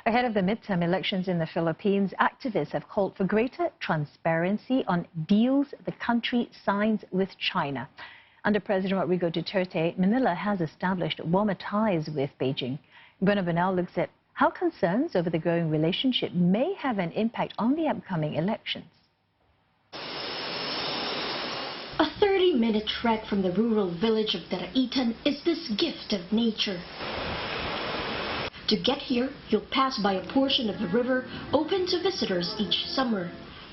Ahead of the midterm elections in the Philippines, activists have called for greater transparency on deals the country signs with China. Under President Rodrigo Duterte, Manila has established warmer ties with Beijing. Bueno Bernal looks at how concerns over the growing relationship may have an impact on the upcoming elections. A 30-minute trek from the rural village of Daraitan is this gift of nature. To get here, you'll pass by a portion of the river open to visitors each summer.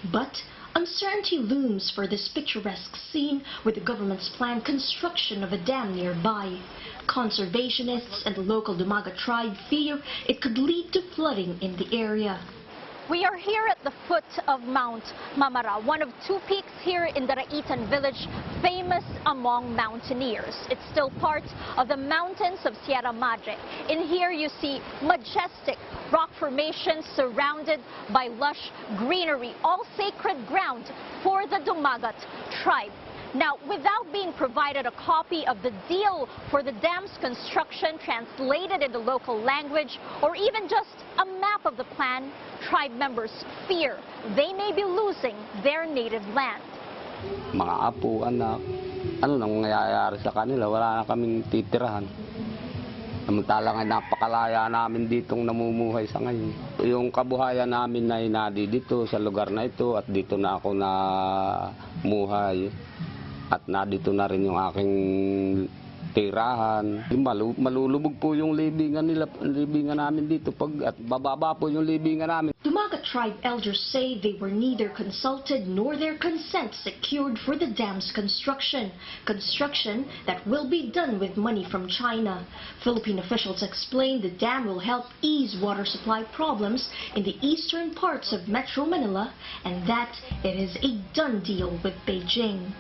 But uncertainty looms for this picturesque scene with the government's planned construction of a dam nearby. Conservationists and the local Dumaga tribe fear it could lead to flooding in the area. We are here at the foot of Mount Mamara, one of two peaks here in Daraitan village, famous among mountaineers. It's still part of the mountains of Sierra Madre. In here you see majestic rock formations surrounded by lush greenery, all sacred ground for the Dumagat tribe. Now, without being provided a copy of the deal for the dam's construction translated into local language, or even just a map of the plan, tribe members fear they may be losing their native land. Mga apo, anak, ano nang nangyayari sa kanila? Wala na kaming titirahan. Samantala nga napakalaya namin ditong namumuhay sa ngayon. Yung kabuhayan namin ay dito sa lugar na ito at dito na ako namuhay. At dito na rin yung aking tirahan. Malulubog po yung libingan namin dito at bababa po yung libingan namin. Dumaga tribe elders say they were neither consulted nor their consent secured for the dam's construction that will be done with money from China. Philippine officials explain the dam will help ease water supply problems in the eastern parts of Metro Manila and that it is a done deal with Beijing.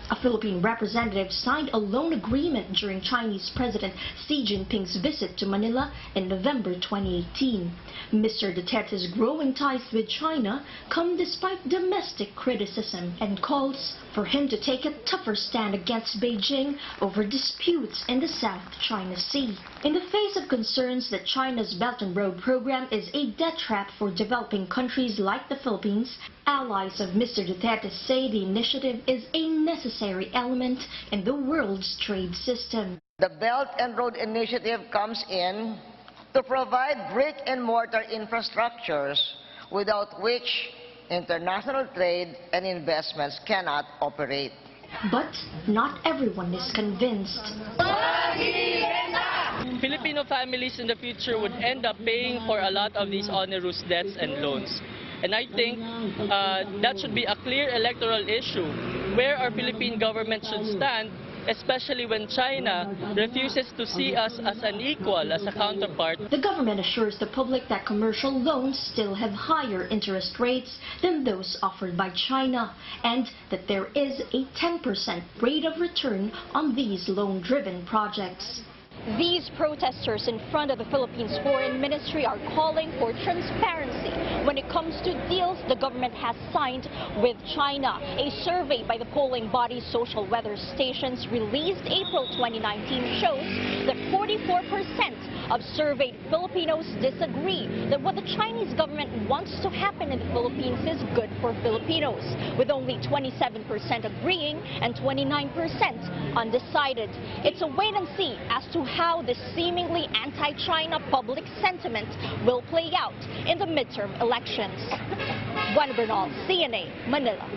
A Philippine representative signed a loan agreement during Chinese President Xi Jinping's visit to Manila in November 2018. Mr. Duterte's growing ties with China come despite domestic criticism and calls for him to take a tougher stand against Beijing over disputes in the South China Sea. In the face of concerns that China's Belt and Road program is a death trap for developing countries like the Philippines, allies of Mr. Duterte say the initiative is a necessary element in the world's trade system. The Belt and Road Initiative comes in to provide brick-and-mortar infrastructures without which international trade and investments cannot operate. But not everyone is convinced. Filipino families in the future would end up paying for a lot of these onerous debts and loans. And I think that should be a clear electoral issue where our Philippine government should stand, especially when China refuses to see us as an equal, as a counterpart. The government assures the public that commercial loans still have higher interest rates than those offered by China and that there is a 10% rate of return on these loan-driven projects. These protesters in front of the Philippines Foreign Ministry are calling for transparency when it comes to deals the government has signed with China. A survey by the polling body Social Weather Stations released April 2019 shows that 44% of surveyed Filipinos disagree that what the Chinese government wants to happen in the Philippines is good for Filipinos, with only 27% agreeing and 29% undecided. It's a wait and see as to how this seemingly anti-China public sentiment will play out in the midterm elections. Bueno Bernal, CNA, Manila.